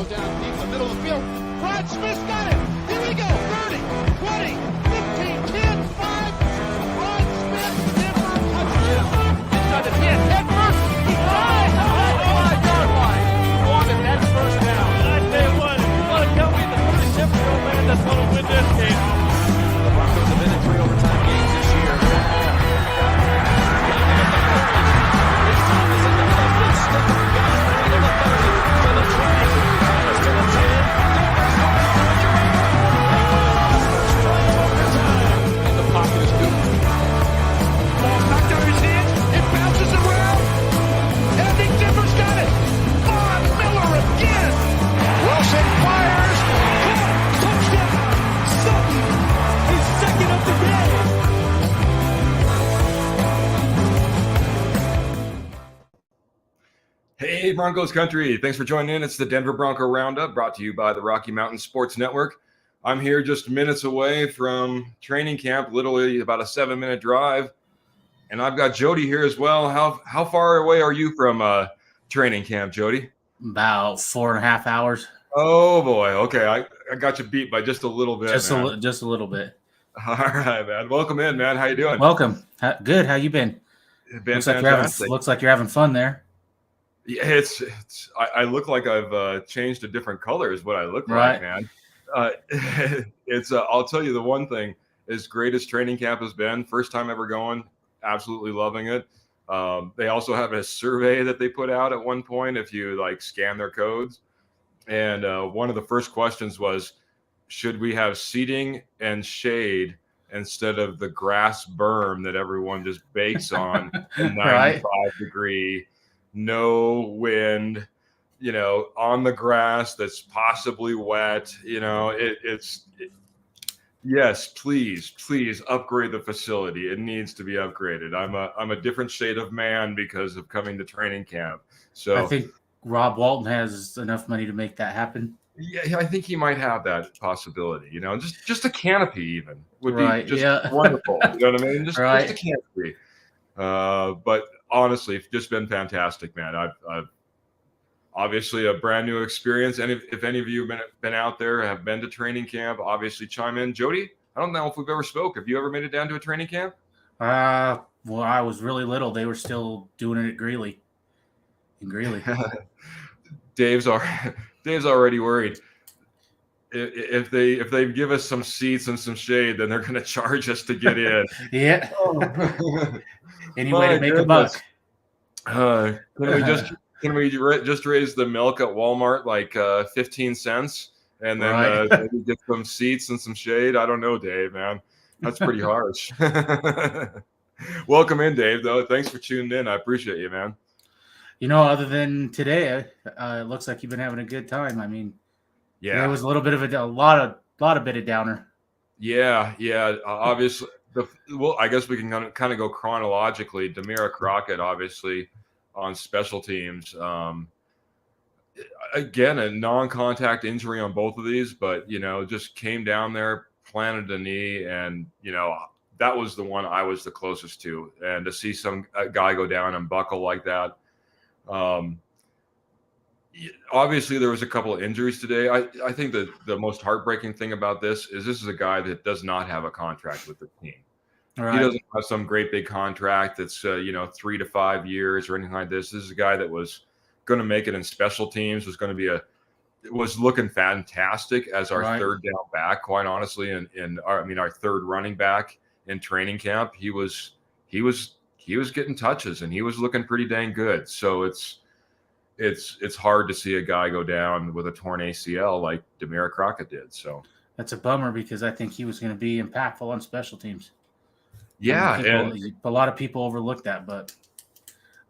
throw down deep in the middle of the field. Rod Smith's got it. Here we go. 30, 20, 15, 10, 5. Rod Smith, Denver, touchdown. Inside the 10, head first. He's high. Oh, my God, why? He wanted that first down. I tell you what, if you want to tell me the 37-year-old man that's going to win this game. The Broncos have been in 3 overtime games this year. This time is another big step. Got it right to the 30, to the 20, to the 10. Denver's going for it. First try of overtime. And the pocket is good. Ball knocked out of his hands. It bounces around. And I think Denver's got it. Von Miller again. Wilson fires. Touchdown. Sutton. He's second of the day. Hey, Broncos country. Thanks for joining in. It's the Denver Bronco Roundup brought to you by the Rocky Mountain Sports Network. I'm here just minutes away from training camp, literally about a 7-minute drive. And I've got Jody here as well. How far away are you from training camp, Jody? About 4.5 hours. Oh, boy. Okay. I got you beat by just a little bit. Just a little bit. All right, man. Welcome in, man. How you doing? Welcome. Good. How you been? Been Looks fantastic. like you're having fun there. Yeah, I look like I've changed a different color is what I look Right. like, man. I'll tell you the one thing, as great as training camp has been, first time ever going, absolutely loving it. They also have a survey that they put out at one point if you like scan their codes. And one of the first questions was, should we have seating and shade instead of the grass berm that everyone just bakes on in 95 Right. degree, no wind, on the grass that's possibly wet, yes, please upgrade the facility. It needs to be upgraded. I'm a different shade of man because of coming to training camp. So I think Rob Walton has enough money to make that happen. yeah, I think he might have that possibility, just a canopy even would Right, be just yeah. wonderful. You know what I mean? Just Right. a canopy. But honestly, it's just been fantastic, man. I've obviously a brand new experience. And if any of you have been out there, have been to training camp, obviously chime in. Jody, I don't know if we've ever spoke. Have you ever made it down to a training camp? Well, I was really little. They were still doing it at Greeley. In Greeley. Dave's already worried. If they give us some seats and some shade, then they're going to charge us to get in. Yeah. Oh. Any way to make a buck. Can we just raise the milk at Walmart like 15 cents and then Right. maybe get some seats and some shade? I don't know, Dave, man. That's pretty harsh. Welcome in, Dave, though. Thanks for tuning in. I appreciate you, man. Other than today, it looks like you've been having a good time. I mean, Yeah. there was a little bit of a lot of bit of downer. Yeah. Obviously, I guess we can kind of go chronologically. Demira Crockett, obviously, on special teams. Again, a non-contact injury on both of these, but just came down there, planted a knee, and that was the one I was the closest to. And to see a guy go down and buckle like that. Obviously, there was a couple of injuries today. I think that the most heartbreaking thing about this is a guy that does not have a contract with the team. Right. He doesn't have some great big contract that's 3 to 5 years or anything like this. This is a guy that was going to make it in special teams, was looking fantastic as our Right. third down back, quite honestly, our third running back in training camp. He was getting touches and he was looking pretty dang good. So it's hard to see a guy go down with a torn ACL like Demira Crockett did. So That's a bummer because I think he was going to be impactful on special teams. yeah, A lot of people overlook that, but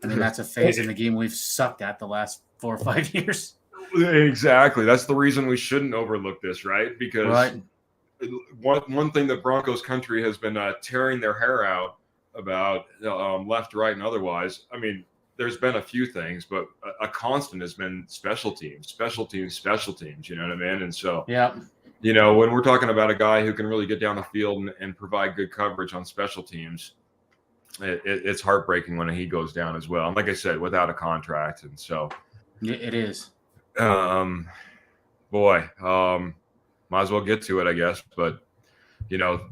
I mean that's a phase in the game we've sucked at the last 4 or 5 years. exactly. That's the reason we shouldn't overlook this, right? Because Right. one thing that Broncos country has been tearing their hair out about, left, right, and otherwise. I mean, there's been a few things, but a constant has been special teams. You know what I mean? And so, Yeah. when we're talking about a guy who can really get down the field and provide good coverage on special teams, it's heartbreaking when he goes down as well. And like I said, without a contract. And so It is. Boy, might as well get to it, I guess. But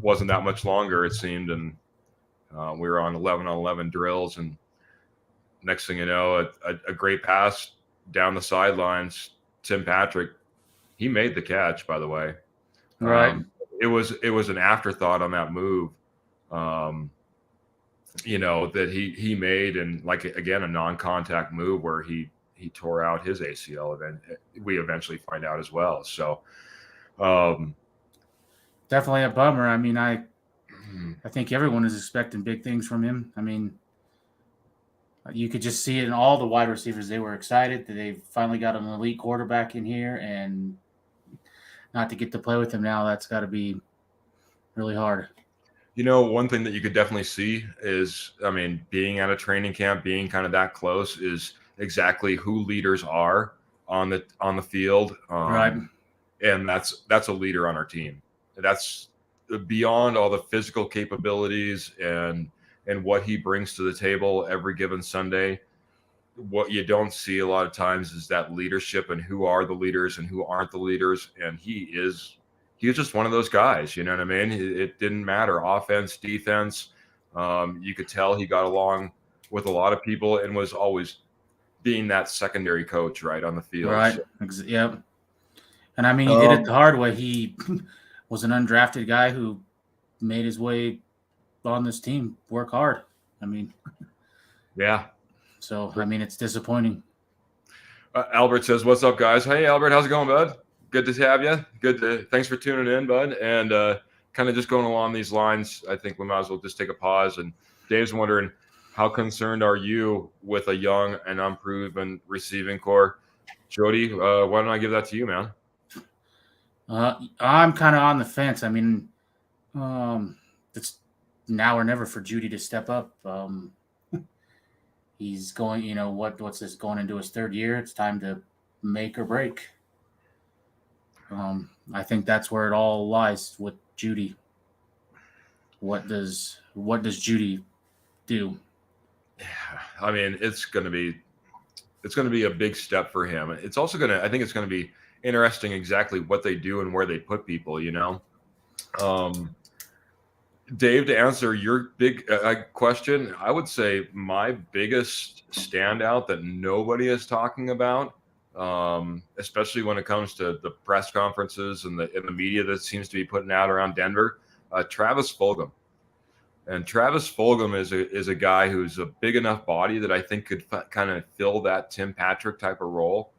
wasn't that much longer, it seemed, and we were on 11 on 11 drills, and next thing you know, a great pass down the sidelines. Tim Patrick, he made the catch, by the way. Right. It was an afterthought on that move, that he made, and like again a non-contact move where he tore out his ACL, and we eventually find out as well. So Definitely a bummer. I mean, I think everyone is expecting big things from him. I mean, you could just see it in all the wide receivers. They were excited that they finally got an elite quarterback in here, and not to get to play with him now, that's got to be really hard. One thing that you could definitely see is, I mean, being at a training camp, being kind of that close, is exactly who leaders are on the field. Right. And that's a leader on our team. That's beyond all the physical capabilities and what he brings to the table every given Sunday. What you don't see a lot of times is that leadership and who are the leaders and who aren't the leaders. And he is just one of those guys. You know what I mean? It didn't matter, offense, defense. You could tell he got along with a lot of people and was always being that secondary coach right on the field. Right. So. Yep. And I mean, he did it the hard way. He was an undrafted guy who made his way on this team work hard. I mean, yeah. So, I mean, it's disappointing. Albert says, "What's up, guys?" Hey, Albert, how's it going, bud? Good to have you. Thanks for tuning in, bud. And kind of just going along these lines, I think we might as well just take a pause. And Dave's wondering, how concerned are you with a young and unproven receiving core? Jody, why don't I give that to you, man? I'm kind of on the fence. I mean, it's now or never for Judy to step up. He's going, what's this, going into his third year? It's time to make or break. I think that's where it all lies with Judy. What does Judy do? I mean, it's going to be a big step for him. It's also I think it's going to be interesting exactly what they do and where they put people, Dave, to answer your big question, I would say my biggest standout that nobody is talking about, especially when it comes to the press conferences and the media that seems to be putting out around Denver, Travis Fulgham. And Travis Fulgham is a guy who's a big enough body that I think could kind of fill that Tim Patrick type of role.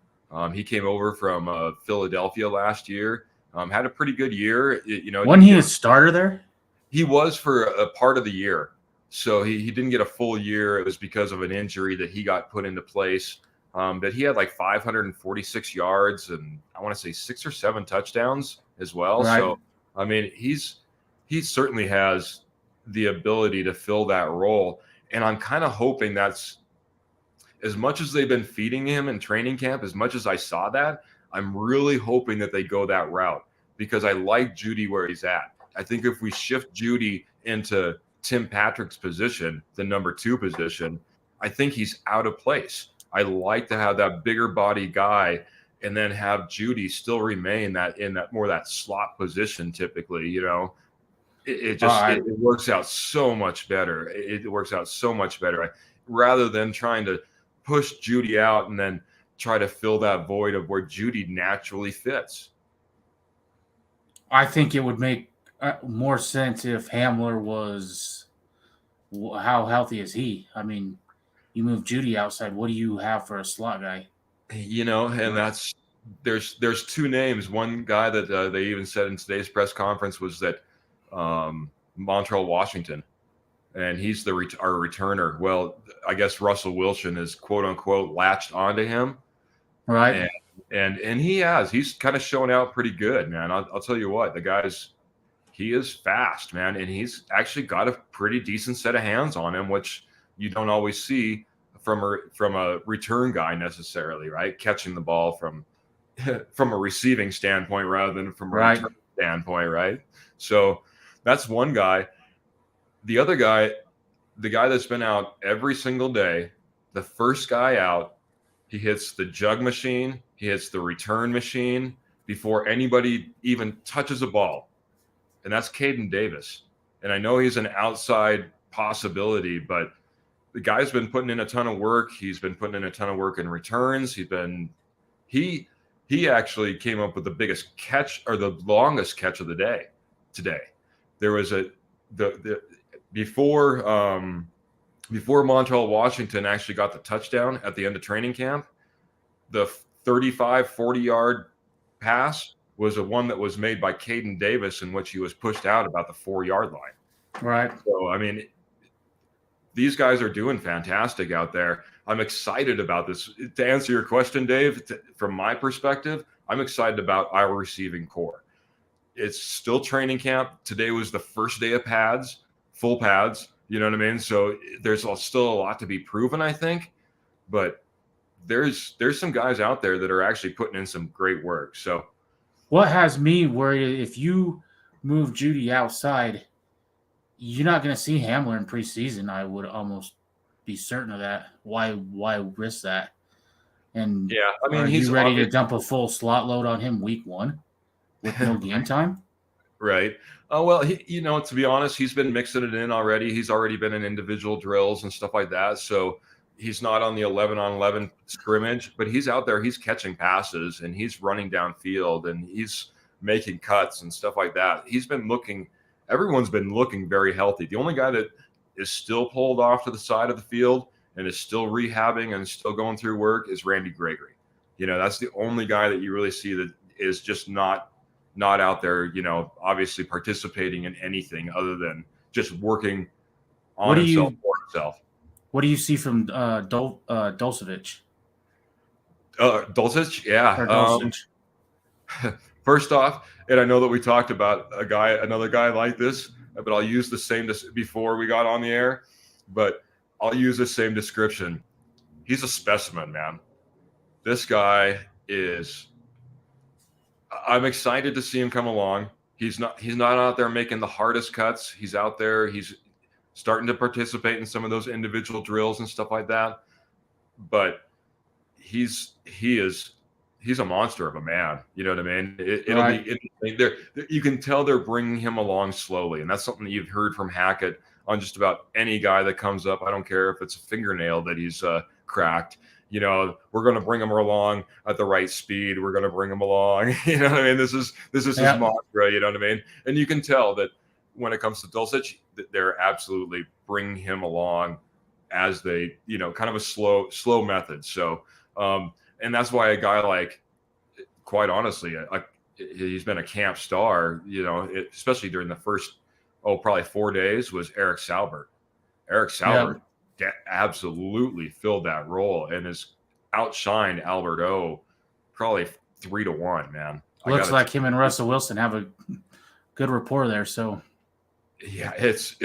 He came over from Philadelphia last year, had a pretty good year. Wasn't he a starter there? He was for a part of the year. So he didn't get a full year. It was because of an injury that he got put into place. But he had like 546 yards and I want to say 6 or 7 touchdowns as well. Right. So, I mean, he certainly has the ability to fill that role. And I'm kind of hoping that's, as much as they've been feeding him in training camp, as much as I saw that, I'm really hoping that they go that route because I like Judy where he's at. I think if we shift Judy into Tim Patrick's position, the number 2 position, I think he's out of place. I like to have that bigger body guy and then have Judy still remain that slot position typically, It works out so much better. It works out so much better rather than trying to push Judy out and then try to fill that void of where Judy naturally fits. I think it would make more sense if Hamler was. How healthy is he? I mean, you move Judy outside. What do you have for a slot guy? And that's there's 2 names. One guy that they even said in today's press conference was that Montrell Washington, and he's our returner. Well, I guess Russell Wilson is quote unquote latched onto him, right? And he's kind of showing out pretty good, man. I'll tell you what, he is fast, man, and he's actually got a pretty decent set of hands on him, which you don't always see from a return guy necessarily, right? Catching the ball from a receiving standpoint rather than from a return standpoint, right? So that's one guy. The other guy, the guy that's been out every single day, the first guy out, he hits the jug machine, he hits the return machine. before anybody even touches a ball, and that's Caden Davis. And I know he's an outside possibility, but the guy's been putting in a ton of work. He's been putting in a ton of work in returns. He actually came up with the biggest catch, or the longest catch of the day today. There was before Montel Washington actually got the touchdown at the end of training camp, the 35, 40-yard pass was a one that was made by Caden Davis, in which he was pushed out about the 4-yard line. Right. So, I mean, these guys are doing fantastic out there. I'm excited about this. To answer your question, Dave, from my perspective, I'm excited about our receiving core. It's still training camp. Today was the first day of pads, full pads. You know what I mean? So there's still a lot to be proven, I think. But there's some guys out there that are actually putting in some great work. So what has me worried, if you move Judy outside, you're not going to see Hamler in preseason. I would almost be certain of that. Why risk that? And yeah, I mean, he's ready to dump a full slot load on him week 1 with no game time. Right. Well, to be honest, he's been mixing it in already. He's already been in individual drills and stuff like that. So he's not on the 11-on-11 scrimmage, but he's out there. He's catching passes and he's running downfield and he's making cuts and stuff like that. Everyone's been looking very healthy. The only guy that is still pulled off to the side of the field and is still rehabbing and still going through work is Randy Gregory. That's the only guy that you really see that is just not out there, obviously participating in anything other than just working on himself for himself. What do you see from Dulcich? Dulcich? Yeah. Dulcich. First off, and I know that we talked about another guy like this, but I'll use the same before we got on the air, but I'll use the same description. He's a specimen, man. This guy I'm excited to see him come along. He's not out there making the hardest cuts. He's out there. He's starting to participate in some of those individual drills and stuff like that. But he's a monster of a man. You know what I mean? It'll be interesting. You can tell they're bringing him along slowly, and that's something that you've heard from Hackett on just about any guy that comes up. I don't care if it's a fingernail that he's cracked. We're going to bring him along at the right speed. We're going to bring him along. You know what I mean? This is his mantra. You know what I mean? And you can tell that when it comes to Dulcich, they're absolutely bringing him along as they, kind of a slow method. So, and that's why a guy like, quite honestly, he's been a camp star, especially during the first, probably 4 days, was Eric Salbert. Eric Salbert absolutely filled that role and has outshined Albert O probably 3-1, man. Looks like him and Russell Wilson have a good rapport there. So yeah, it's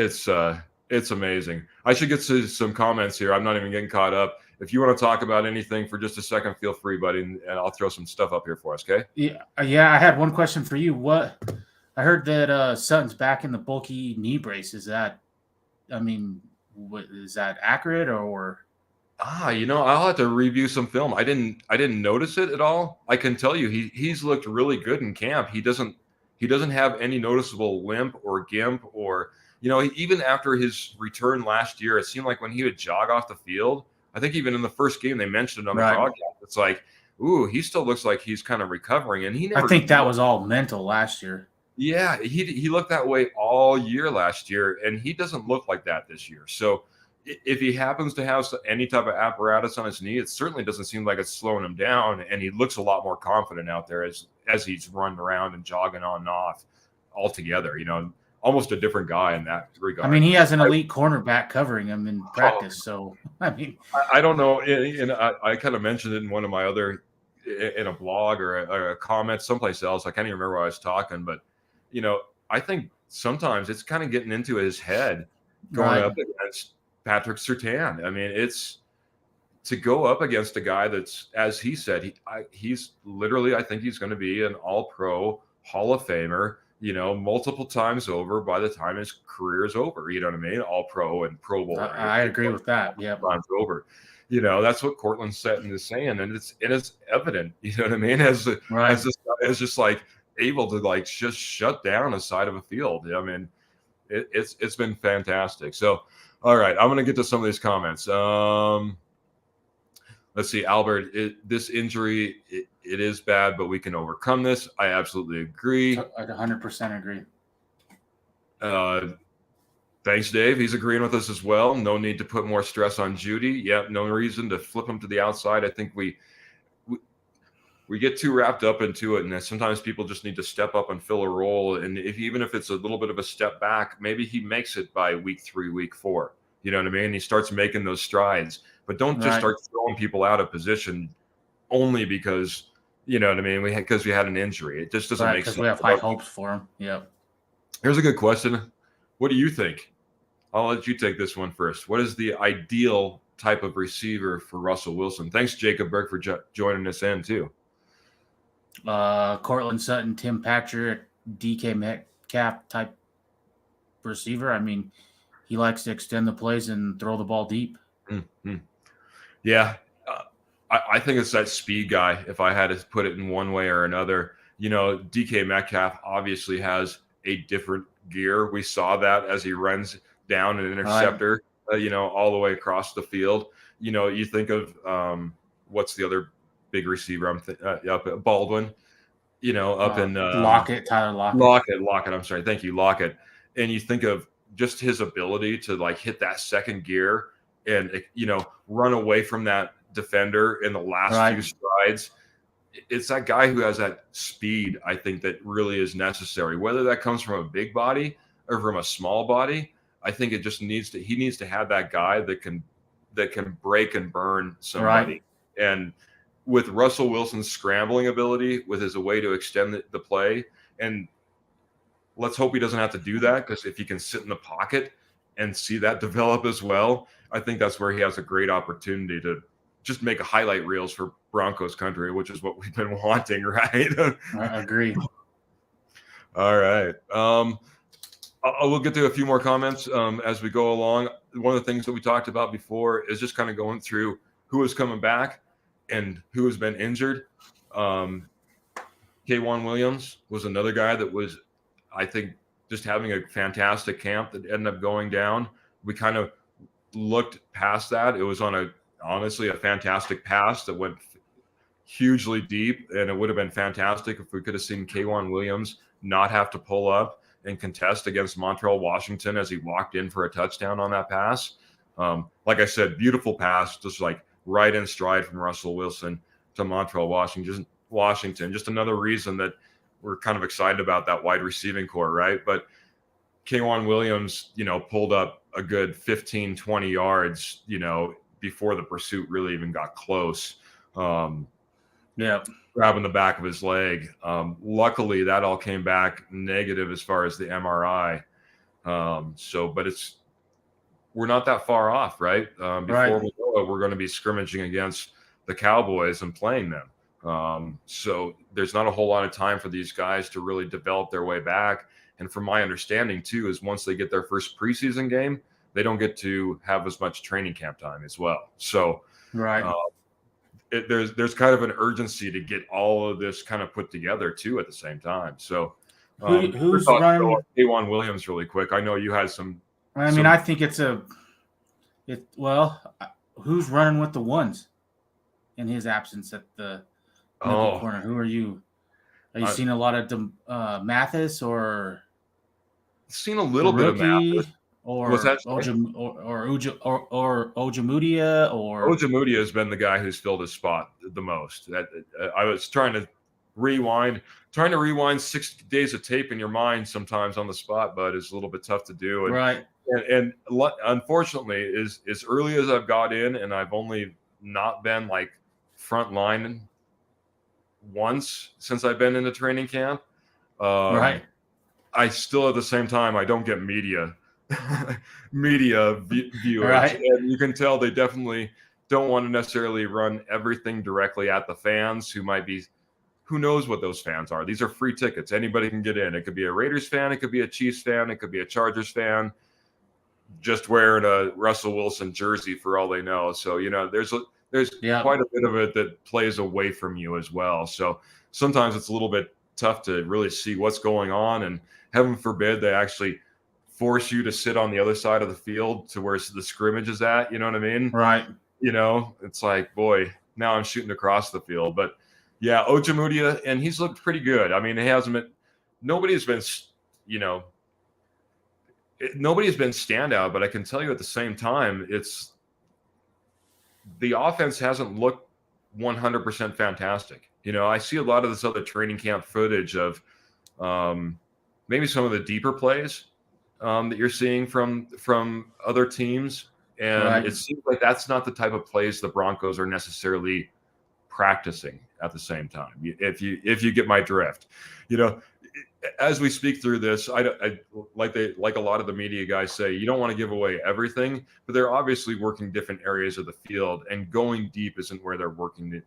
amazing. I should get to some comments here. I'm not even getting caught up. If you want to talk about anything for just a second, feel free, buddy, and I'll throw some stuff up here for us, okay? Yeah. I had one question for you. I heard that Sutton's back in the bulky knee brace. Is that accurate or? I'll have to review some film. I didn't notice it at all. I can tell you he's looked really good in camp. He doesn't have any noticeable limp or gimp or, even after his return last year, it seemed like when he would jog off the field, I think even in the first game they mentioned it on the broadcast. It's like, ooh, he still looks like he's kind of recovering, and I think that was all mental last year. Yeah, he looked that way all year last year, and he doesn't look like that this year. So if he happens to have any type of apparatus on his knee, it certainly doesn't seem like it's slowing him down, and he looks a lot more confident out there as he's running around and jogging on and off altogether. Almost a different guy in that regard. He has an elite cornerback covering him in practice. So, I don't know. And I kind of mentioned it in one of my other, in a blog or a comment someplace else. I can't even remember where I was talking, but, I think sometimes it's kind of getting into his head going up against Patrick Surtain. It's to go up against a guy that's, as he said, he's literally, I think he's going to be an all-pro Hall of Famer, multiple times over by the time his career is over. You know what I mean? All pro and Pro Bowl. I agree with that. Yeah. Times over. That's what Cortland Sutton is saying, and it's evident. You know what I mean? As this guy is just like able to like just shut down a side of a field. I mean, it's been fantastic. So, all right, I'm gonna get to some of these comments. Let's see, Albert. This injury, it is bad, but we can overcome this. I absolutely agree. I 100% agree. Thanks, Dave. He's agreeing with us as well. No need to put more stress on Judy. Yep, no reason to flip him to the outside. I think we get too wrapped up into it, and sometimes people just need to step up and fill a role. And even if it's a little bit of a step back, maybe he makes it by week 3, week 4. You know what I mean? He starts making those strides, but don't just start throwing people out of position only because, you know what I mean? Because we had an injury. It just doesn't make sense. Because we have high hopes for him. Yep. Here's a good question. What do you think? I'll let you take this one first. What is the ideal type of receiver for Russell Wilson? Thanks, Jacob Berg, for joining us in too. Cortland Sutton, Tim Patrick, DK Metcalf type receiver. I mean, he likes to extend the plays and throw the ball deep. Mm-hmm. Yeah, I think it's that speed guy. If I had to put it in one way or another, DK Metcalf obviously has a different gear. We saw that as he runs down an interceptor, all the way across the field. You think of what's the other big receiver? Up at Baldwin. Up in Lockett, Tyler Lockett. Lockett. I'm sorry. Thank you, Lockett. And you think of just his ability to like hit that second gear and run away from that defender in the last few strides. It's that guy who has that speed, I think, that really is necessary. Whether that comes from a big body or from a small body, I think it just needs to have that guy that can break and burn somebody. Right. And with Russell Wilson's scrambling ability, with his way to extend the play, and let's hope he doesn't have to do that, because if he can sit in the pocket and see that develop as well, I think that's where he has a great opportunity to just make a highlight reels for Broncos country, which is what we've been wanting, right? I agree. All right. We'll get to a few more comments as we go along. One of the things that we talked about before is just kind of going through who is coming back and who has been injured. K'Wan Williams was another guy that was, I think, just having a fantastic camp that ended up going down. We kind of looked past that. It was honestly a fantastic pass that went hugely deep, and it would have been fantastic if we could have seen K'Wan Williams not have to pull up and contest against Montreal Washington as he walked in for a touchdown on that pass. Like I said, beautiful pass, just like right in stride from Russell Wilson to Montreal Washington. Just another reason that we're kind of excited about that wide receiving core, right? But K'Wan Williams, pulled up a good 15, 20 yards, before the pursuit really even got close. Grabbing the back of his leg. Luckily, that all came back negative as far as the MRI. But we're not that far off, right? Before we know it, we're going to be scrimmaging against the Cowboys and playing them. So there's not a whole lot of time for these guys to really develop their way back. And from my understanding, too, is once they get their first preseason game, they don't get to have as much training camp time as well. So there's kind of an urgency to get all of this kind of put together, too, at the same time. So who's running? K'Wan Williams really quick. I know you had some. I think who's running with the ones in his absence at the corner? Who are you? Are you seeing a lot of Mathis or? Seen a little bit of Mathis. Or Ojemudia, or Ojemudia has been the guy who's filled his spot the most. I was trying to rewind 6 days of tape in your mind sometimes on the spot, but it's a little bit tough to do. And unfortunately, as early as I've got in, and I've only not been like front line once since I've been in the training camp. I still, at the same time, I don't get media viewers. And you can tell they definitely don't want to necessarily run everything directly at the fans who knows what those fans are. These are free tickets. Anybody can get in. It could be a Raiders fan. It could be a Chiefs fan. It could be a Chargers fan. just wearing a Russell Wilson jersey for all they know. So, there's quite a bit of it that plays away from you as well. So sometimes it's a little bit tough to really see what's going on, and heaven forbid they actually force you to sit on the other side of the field to where the scrimmage is at. You know what I mean? Right. It's like, boy, now I'm shooting across the field. But yeah, Ojemudia, and he's looked pretty good. I mean, nobody's been standout, but I can tell you at the same time, the offense hasn't looked 100% fantastic. I see a lot of this other training camp footage of maybe some of the deeper plays that you're seeing from other teams. And It seems like that's not the type of plays the Broncos are necessarily practicing at the same time. If you get my drift, as we speak through this, I like a lot of the media guys say, you don't want to give away everything, but they're obviously working different areas of the field, and going deep isn't where they're working.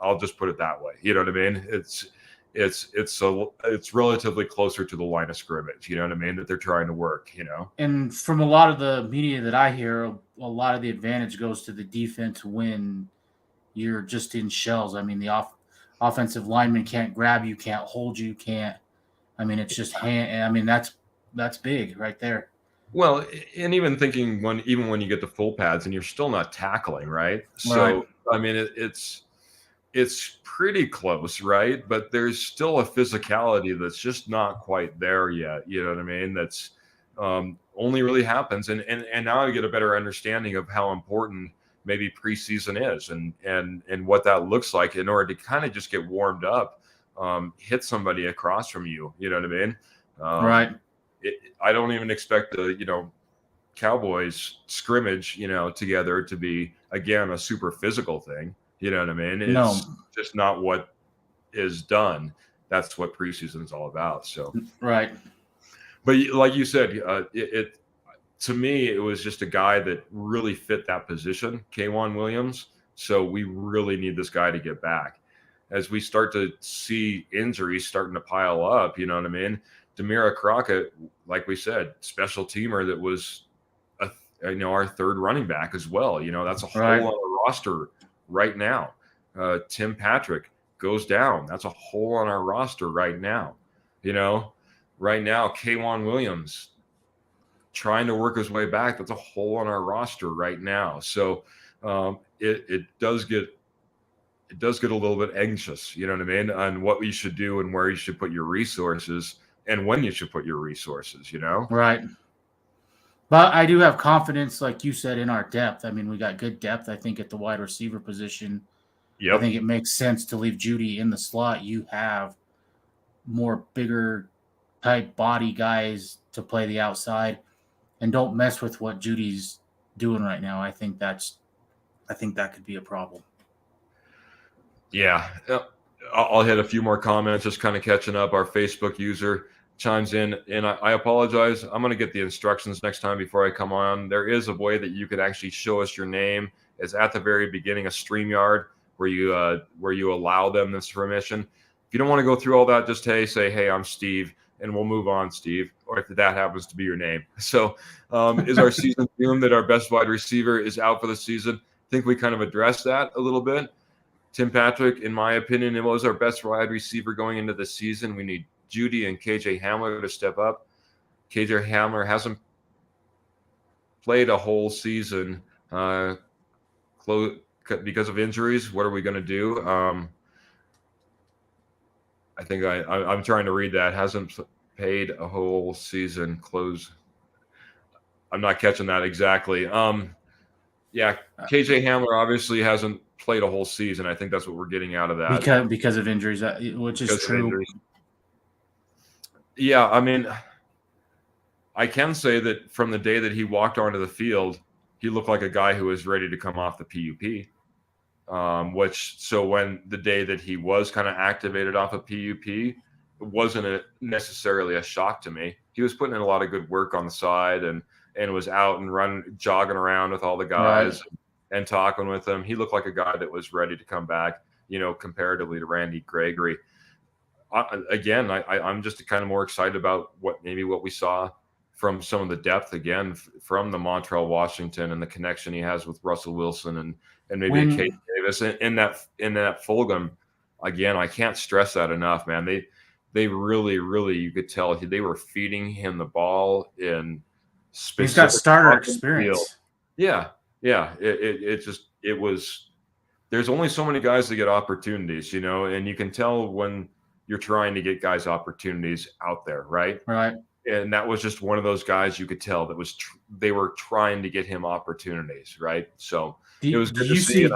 I'll just put it that way. You know what I mean? It's relatively closer to the line of scrimmage. You know what I mean? That they're trying to work. And from a lot of the media that I hear, a lot of the advantage goes to the defense when you're just in shells. I mean, the offensive lineman can't grab you, can't hold you, can't. I mean, it's just hand. I mean, that's big right there. Well, and even thinking when you get the full pads and you're still not tackling, right? So I mean, it's pretty close, right? But there's still a physicality that's just not quite there yet. You know what I mean? That's only really happens, and now I get a better understanding of how important maybe preseason is, and what that looks like in order to kind of just get warmed up. Hit somebody across from you, you know what I mean? Right. I don't even expect the, Cowboys scrimmage, together to be, again, a super physical thing. You know what I mean? It's just not what is done. That's what preseason is all about. So, right. But like you said, to me, it was just a guy that really fit that position, K'Wan Williams. So we really need this guy to get back. As we start to see injuries starting to pile up, you know what I mean? Demira Crockett, like we said, special teamer that was, our third running back as well. That's a whole other roster right now. Tim Patrick goes down. That's a hole on our roster right now. Right now, K'Wan Williams trying to work his way back. That's a hole on our roster right now. So it does get a little bit anxious, you know what I mean, on what you should do and where you should put your resources and when you should put your resources, Right. But I do have confidence, like you said, in our depth. I mean, we got good depth, I think, at the wide receiver position. Yep. I think it makes sense to leave Judy in the slot. You have more bigger type body guys to play the outside, and don't mess with what Judy's doing right now. I think that could be a problem. Yeah, I'll hit a few more comments, just kind of catching up. Our Facebook user chimes in, and I apologize. I'm going to get the instructions next time before I come on. There is a way that you can actually show us your name. It's at the very beginning of StreamYard where you allow them this permission. If you don't want to go through all that, just say, hey, I'm Steve, and we'll move on, Steve, or if that happens to be your name. So is our season doomed that our best wide receiver is out for the season? I think we kind of addressed that a little bit. Tim Patrick, in my opinion, it was our best wide receiver going into the season. We need Judy and KJ Hamler to step up. KJ Hamler hasn't played a whole season because of injuries. What are we going to do? I think I'm trying to read that. Hasn't paid a whole season. Close. I'm not catching that exactly. Yeah, KJ Hamler obviously hasn't played a whole season. I think that's what we're getting out of that. Because of injuries, which is true. Yeah, I mean, I can say that from the day that he walked onto the field, he looked like a guy who was ready to come off the PUP. So when the day that he was kind of activated off of PUP, it wasn't necessarily a shock to me. He was putting in a lot of good work on the side and was out and jogging around with all the guys and talking with them. He looked like a guy that was ready to come back, comparatively to Randy Gregory. I'm just kind of more excited about what we saw from some of the depth again from the Montreal Washington and the connection he has with Russell Wilson and maybe a Cade Davis in that Fulgham. Again, I can't stress that enough, man. They really, you could tell they were feeding him the ball in specific. He's got starter experience. Yeah. It was. There's only so many guys that get opportunities, and you can tell when you're trying to get guys opportunities out there, right? Right. And that was just one of those guys you could tell that was they were trying to get him opportunities, right? So it was good to see it.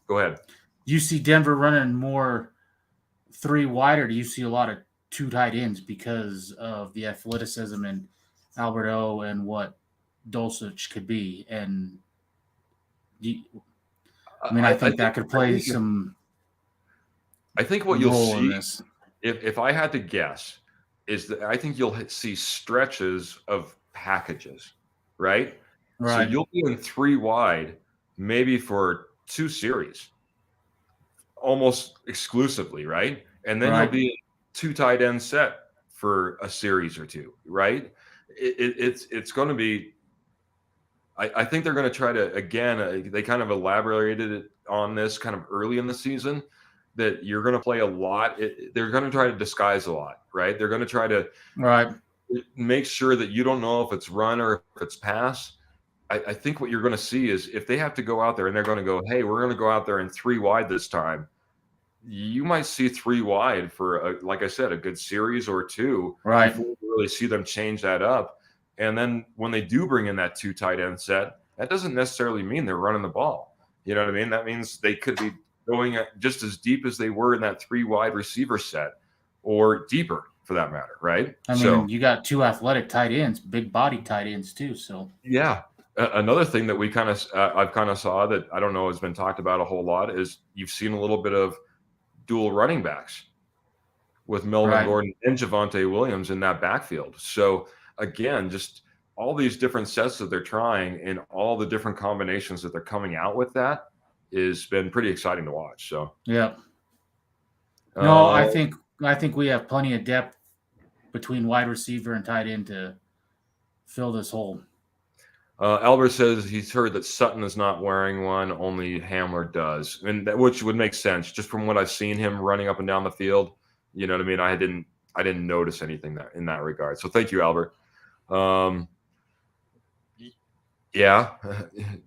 Go ahead. You see Denver running more 3 wide, or do you see a lot of 2 tight ends because of the athleticism and Alberto and what Dulcich could be? And I think that could play some. I think what you'll see, if I had to guess, is that I think you'll see stretches of packages, right? So you'll be in 3 wide, maybe for 2 series, almost exclusively, right? And then you'll be 2 tight end set for a series or 2, right? It's going to be. I think they're going to try to, again, they kind of elaborated on this kind of early in the season, that you're going to play a lot. They're going to try to disguise a lot, right? They're going to try to make sure that you don't know if it's run or if it's pass. I think what you're going to see is if they have to go out there and they're going to go, hey, we're going to go out there in 3 wide this time, you might see 3 wide for, like I said, a good series or 2 before you really see them change that up. And then when they do bring in that 2 tight end set, that doesn't necessarily mean they're running the ball. You know what I mean? That means they could be going just as deep as they were in that 3 wide receiver set, or deeper for that matter, right? I mean, you got 2 athletic tight ends, big body tight ends too. So yeah, another thing that we I've kind of saw that I don't know has been talked about a whole lot is you've seen a little bit of dual running backs with Melvin Gordon and Javonte Williams in that backfield. So again, just all these different sets that they're trying and all the different combinations that they're coming out with, that has been pretty exciting to watch. So yeah, no, I think we have plenty of depth between wide receiver and tight end to fill this hole. Albert says he's heard that Sutton is not wearing one, only Hamler does, and which would make sense just from what I've seen him running up and down the field. You know what I mean? I didn't notice anything in that regard. So thank you, Albert. Yeah,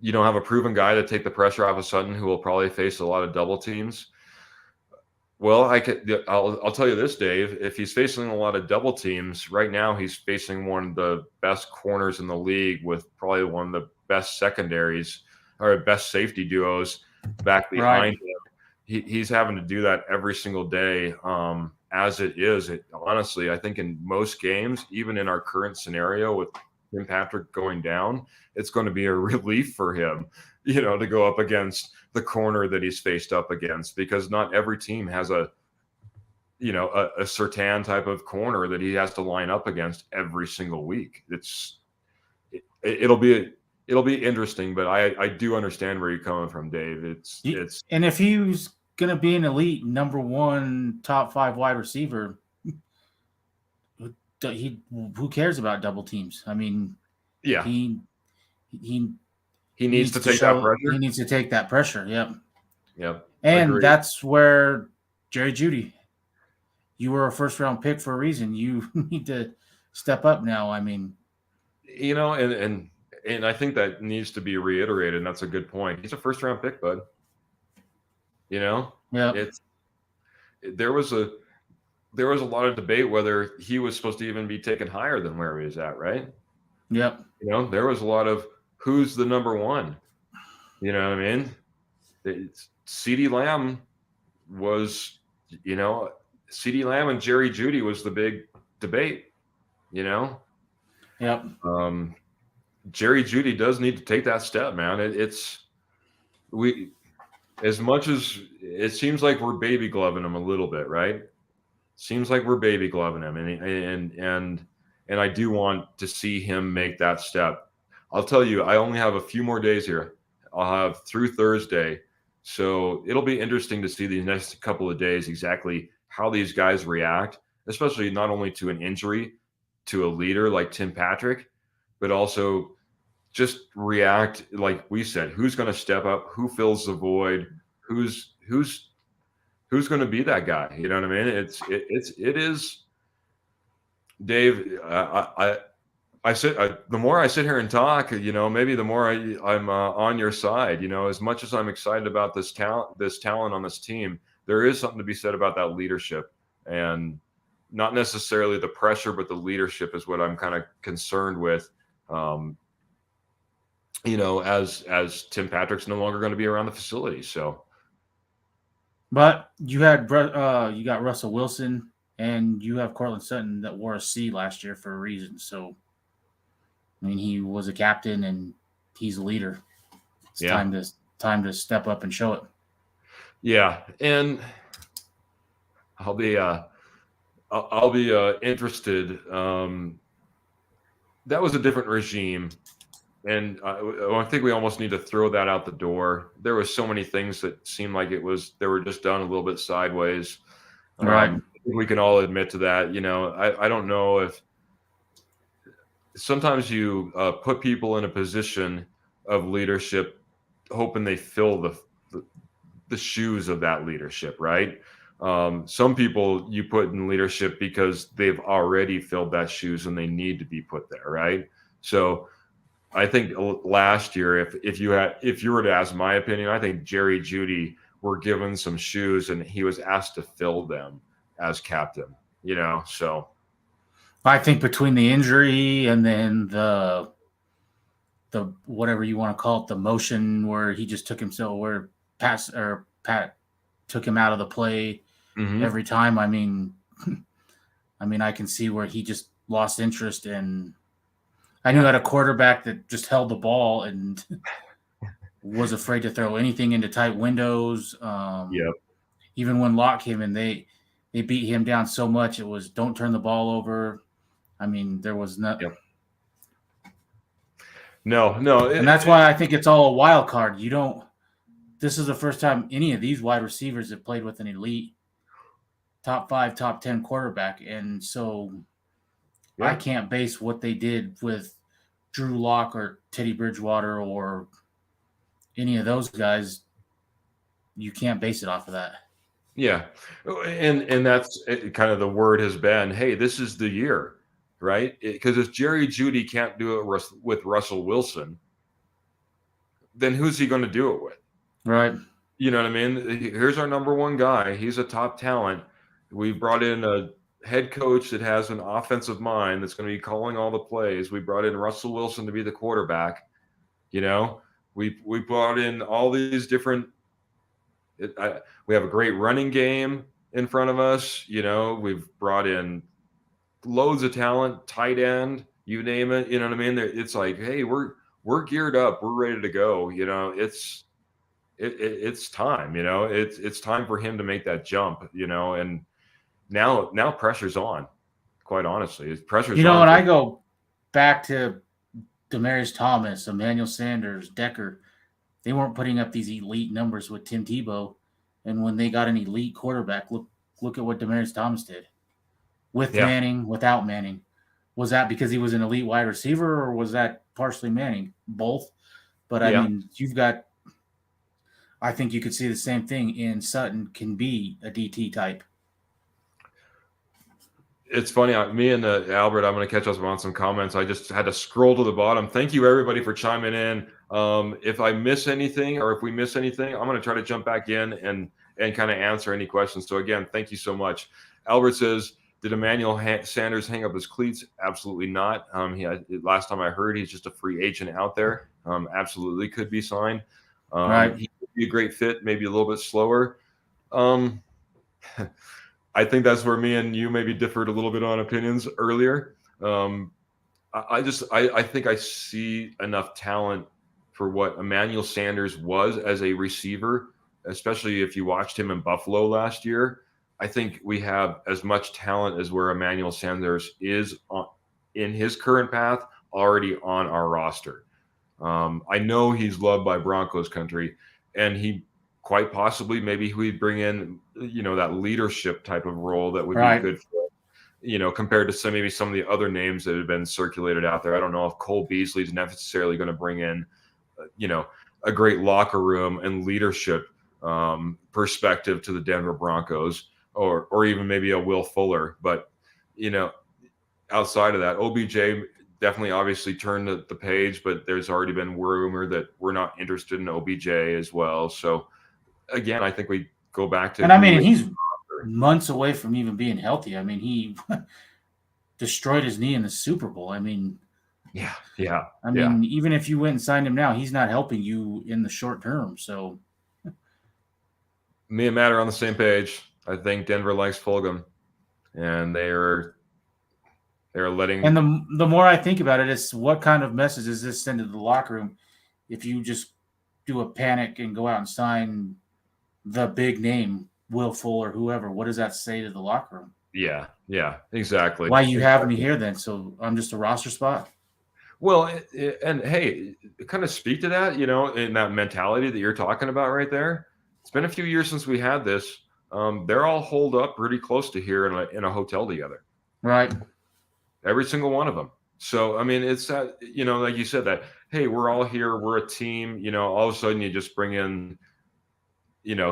you don't have a proven guy to take the pressure off of Sutton, who will probably face a lot of double teams. Well, I'll tell you this, Dave. If he's facing a lot of double teams right now, he's facing one of the best corners in the league with probably one of the best secondaries or best safety duos back behind him. He's having to do that every single day. As it is, honestly, I think in most games, even in our current scenario with Tim Patrick going down, it's going to be a relief for him, to go up against the corner that he's faced up against, because not every team has a Surtain type of corner that he has to line up against every single week. It'll be interesting, but I do understand where you're coming from, Dave. And if he was going to be an elite number 1 top 5 wide receiver, who cares about double teams? I mean, yeah, he needs to take that pressure. He needs to take that pressure. Yep. And that's where Jerry Jeudy, you were a first-round pick for a reason. You need to step up now. I mean, and I think that needs to be reiterated. And that's a good point. He's a first-round pick, bud. Yeah. There was a lot of debate whether he was supposed to even be taken higher than where he was at, right? Yep. There was a lot of who's the number 1. You know what I mean? CeeDee Lamb was, CeeDee Lamb and Jerry Jeudy was the big debate, Yep. Jerry Jeudy does need to take that step, man. As much as it seems like we're baby gloving him a little bit, right? Seems like we're baby gloving him, and I do want to see him make that step. I'll tell you, I only have a few more days here. I'll have through Thursday, so it'll be interesting to see the next couple of days exactly how these guys react, especially not only to an injury to a leader like Tim Patrick, but also just react like we said. Who's going to step up? Who fills the void? Who's going to be that guy? You know what I mean? It is, Dave. The more I sit here and talk, maybe the more I'm on your side. As much as I'm excited about this talent on this team, there is something to be said about that leadership, and not necessarily the pressure, but the leadership is what I'm kind of concerned with. As Tim Patrick's no longer going to be around the facility, so. But you got Russell Wilson, and you have Cortland Sutton that wore a C last year for a reason. So, I mean, he was a captain and he's a leader. It's time to step up and show it. Yeah, and I'll be interested. That was a different regime, and I think we almost need to throw that out the door. There was so many things that seemed like they were just done a little bit sideways. Right. We can all admit to that. I don't know if sometimes you put people in a position of leadership hoping they fill the shoes of that leadership, right? Some people you put in leadership because they've already filled that shoes and they need to be put there, right? So I think last year, if you were to ask my opinion, I think Jerry Jeudy were given some shoes and he was asked to fill them as captain, so. I think between the injury and then the whatever you want to call it, the motion where he just took himself, where Pat took him out of the play every time. I mean, I can see where he just lost interest, and I knew had a quarterback that just held the ball and was afraid to throw anything into tight windows. Yep. Even when Locke came in, they beat him down so much. It was don't turn the ball over. I mean, there was no. Yep. No. And that's why I think it's all a wild card. This is the first time any of these wide receivers have played with an elite top 5, top 10 quarterback. And so I can't base what they did with Drew Lock or Teddy Bridgewater or any of those guys. You can't base it off of that. Yeah. And that's kind of the word has been, hey, this is the year, right? Because if Jerry Jeudy can't do it with Russell Wilson, then who's he going to do it with? Right. You know what I mean? Here's our number one guy. He's a top talent. We brought in a head coach that has an offensive mind that's going to be calling all the plays. We brought in Russell Wilson to be the quarterback. We brought in all these different we have a great running game in front of us. We've brought in loads of talent, tight end, you name it. You know what I mean? It's like, hey, we're geared up. We're ready to go. It's time, it's time for him to make that jump, and now pressure's on, quite honestly. Pressure's on. When I go back to Demaryius Thomas, Emmanuel Sanders, Decker, they weren't putting up these elite numbers with Tim Tebow. And when they got an elite quarterback, look at what Demaryius Thomas did with Manning, without Manning. Was that because he was an elite wide receiver, or was that partially Manning? Both. But I mean, I think you could see the same thing in Sutton can be a DT type. It's funny. Me and Albert, I'm going to catch us on some comments. I just had to scroll to the bottom. Thank you, everybody, for chiming in. If I miss anything or if we miss anything, I'm going to try to jump back in and kind of answer any questions. So, again, thank you so much. Albert says, did Emmanuel Sanders hang up his cleats? Absolutely not. Last time I heard, he's just a free agent out there. Absolutely could be signed. Right. He could be a great fit, maybe a little bit slower. I think that's where me and you maybe differed a little bit on opinions earlier. I think I see enough talent for what Emmanuel Sanders was as a receiver, especially if you watched him in Buffalo last year. I think we have as much talent as where Emmanuel Sanders is in his current path already on our roster. I know he's loved by Broncos country, and he quite possibly maybe we'd bring in, that leadership type of role that would be good for compared to maybe some of the other names that have been circulated out there. I don't know if Cole Beasley is necessarily going to bring in, a great locker room and leadership perspective to the Denver Broncos, or even maybe a Will Fuller. But, outside of that, OBJ definitely obviously turned the page, but there's already been rumor that we're not interested in OBJ as well. So again, I think we go back to, and I mean, he's months away from even being healthy. I mean, he destroyed his knee in the Super Bowl. I mean, yeah. I mean, even if you went and signed him now, he's not helping you in the short term. So me and Matt are on the same page. I think Denver likes Fulgham, and they're letting. And the more I think about it, it's what kind of message does this send to the locker room if you just do a panic and go out and sign the big name, Will Fuller, whoever? What does that say to the locker room? Yeah, exactly. Why you have me here then? So I'm just a roster spot? Well, and hey, kind of speak to that, in that mentality that you're talking about right there. It's been a few years since we had this. They're all holed up pretty close to here in a hotel together. Right. Every single one of them. So, I mean, it's that, like you said, that, hey, we're all here. We're a team. All of a sudden you just bring in,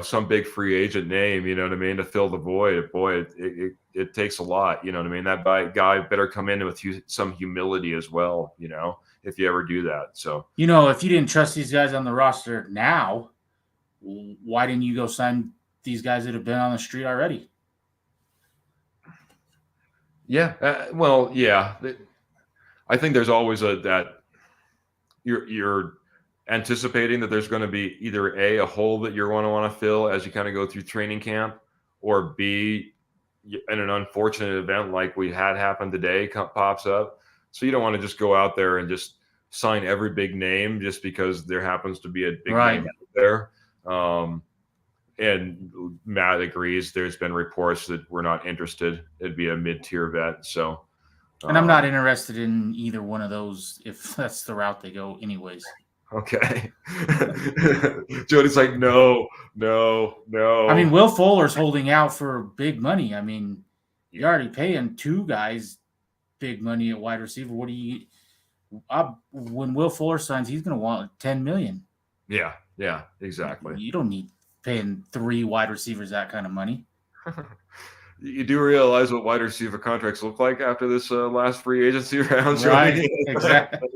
some big free agent name, you know what I mean, to fill the void. Boy, it takes a lot, you know what I mean? That guy better come in with some humility as well, if you ever do that. So, if you didn't trust these guys on the roster now, why didn't you go sign these guys that have been on the street already? Yeah. Well, yeah. I think there's always that you're anticipating that there's going to be either a hole that you're going to want to fill as you kind of go through training camp, or B, in an unfortunate event like we had happen today pops up. So you don't want to just go out there and just sign every big name just because there happens to be a big name out there. And Matt agrees. There's been reports that we're not interested. It'd be a mid-tier vet. So, and I'm not interested in either one of those if that's the route they go anyways. Okay. Jody's like, no. I mean, Will Fuller's holding out for big money. I mean, you're already paying two guys big money at wide receiver. What do you when Will Fuller signs, he's going to want $10 million. Yeah, exactly. You don't need paying three wide receivers that kind of money. You do realize what wide receiver contracts look like after this last free agency round, right? Exactly.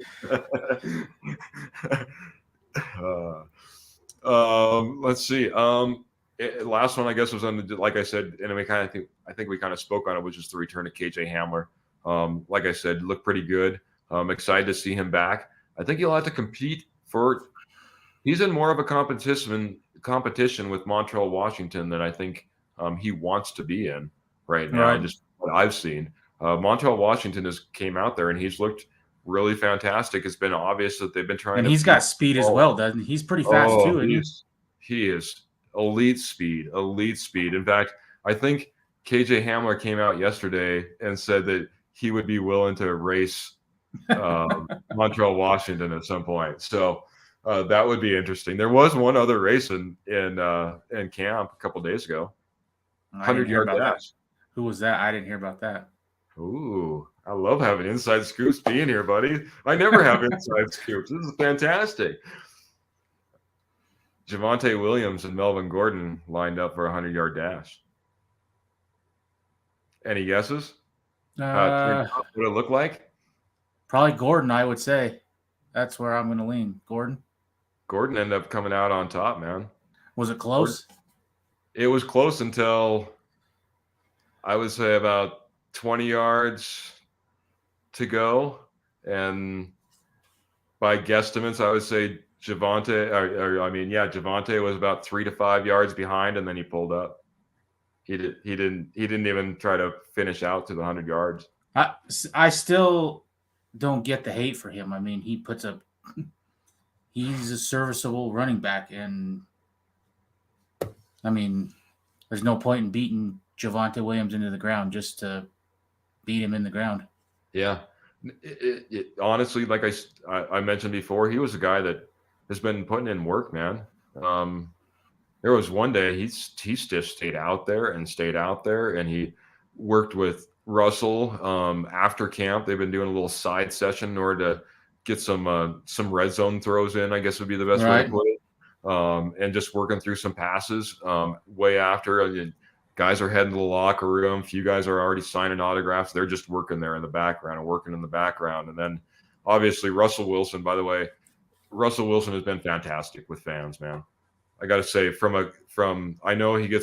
Let's see. Last one, I guess, was on like I said, and I think we kind of spoke on it, which is the return of KJ Hamler. Like I said, looked pretty good. I'm excited to see him back. I think he'll have to compete for. He's in more of a competition with Montreal Washington than I think he wants to be in right now. Right. Just what I've seen. Montreal Washington came out there and he's looked really fantastic. It's been obvious that they've been trying. And he's got speed as well, doesn't he? He's pretty fast too. He is elite speed. In fact, I think KJ Hamler came out yesterday and said that he would be willing to race Montreal Washington at some point. So that would be interesting. There was one other race in camp a couple days ago. 100-yard dash. Who was that? I didn't hear about that. Ooh, I love having inside scoops being here, buddy. I never have inside scoops. This is fantastic. Javonte Williams and Melvin Gordon lined up for a 100-yard dash. Any guesses? What it looked like? Probably Gordon, I would say. That's where I'm going to lean. Gordon ended up coming out on top, man. Was it close? It was close until I would say about 20 yards to go. And by guesstimates, I would say Javonte was about 3 to 5 yards behind, and then he pulled up. He didn't even try to finish out to the 100 yards. I still don't get the hate for him. I mean, he's a serviceable running back, and I mean, there's no point in beating Javonte Williams into the ground just to beat him in the ground. Yeah. Honestly, like I mentioned before, he was a guy that has been putting in work, man. There was one day he just stayed out there, and he worked with Russell, after camp, they've been doing a little side session in order to get some red zone throws in, I guess would be the best way to Right. put it. And just working through some passes way after. I mean, guys are heading to the locker room. A few guys are already signing autographs. They're just working there in the background and working in the background. And then obviously Russell Wilson, by the way, Russell Wilson has been fantastic with fans, man. I got to say, I know he's been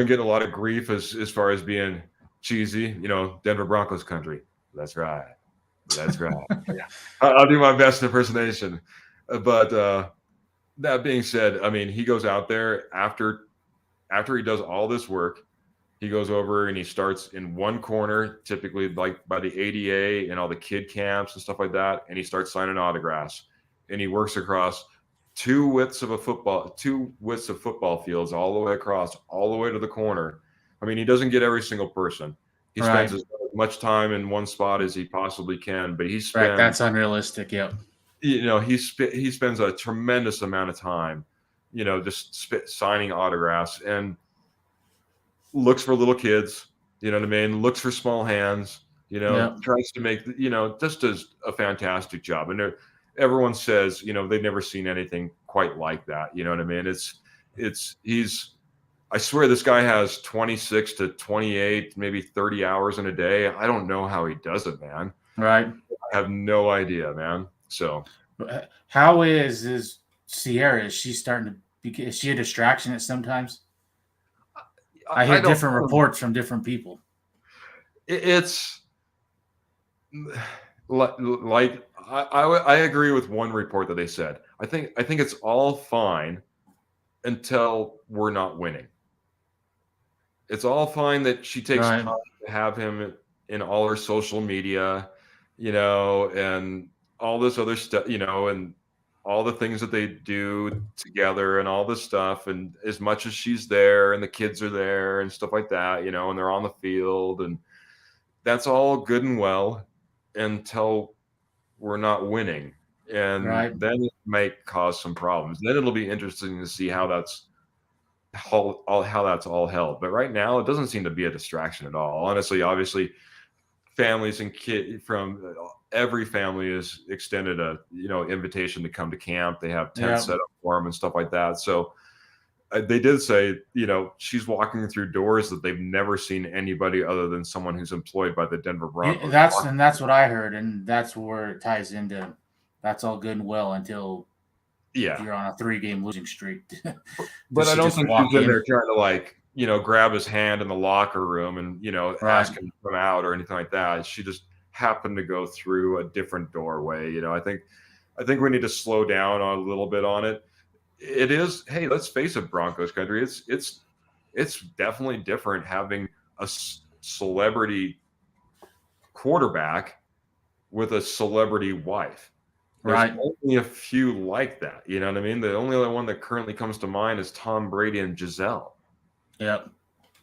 getting a lot of grief as far as being cheesy, Denver Broncos country. That's right. That's right. Yeah. I'll do my best impersonation. But that being said, I mean, he goes out there after he does all this work. He goes over and he starts in one corner, typically like by the ADA and all the kid camps and stuff like that, and he starts signing autographs. And he works across two widths of football fields all the way across, all the way to the corner. I mean, he doesn't get every single person. He spends as much time in one spot as he possibly can, but he spends. Right, that's unrealistic. Yep. He spends a tremendous amount of time, just signing autographs and looks for little kids. You know what I mean? Looks for small hands. Tries to make just does a fantastic job. And everyone says they've never seen anything quite like that. You know what I mean? I swear this guy has 26 to 28, maybe 30 hours in a day. I don't know how he does it, man. Right. I have no idea, man. So how is Sierra? Is she is she a distraction at sometimes? I hear different reports from different people. It's like I agree with one report that they said. I think it's all fine until we're not winning. It's all fine that she takes time to have him in all her social media, and all this other stuff, and all the things that they do together and all this stuff. And as much as she's there and the kids are there and stuff like that, and they're on the field, and that's all good and well until we're not winning. And then it might cause some problems. Then it'll be interesting to see how that's all held. But right now, it doesn't seem to be a distraction at all. Honestly, obviously, families and kids from every family is extended a invitation to come to camp. They have tents set up for them and stuff like that. So they did say she's walking through doors that they've never seen anybody other than someone who's employed by the Denver Broncos. That's what I heard, and that's where it ties into. That's all good and well until you're on a 3-game losing streak. But I don't think she's in there trying to grab his hand in the locker room and ask him to come out or anything like that. She just happened to go through a different doorway. I think we need to slow down a little bit on it. It is, hey, let's face it, Broncos country. It's definitely different having a celebrity quarterback with a celebrity wife. There's only a few like that. You know what I mean? The only other one that currently comes to mind is Tom Brady and Giselle. Yep.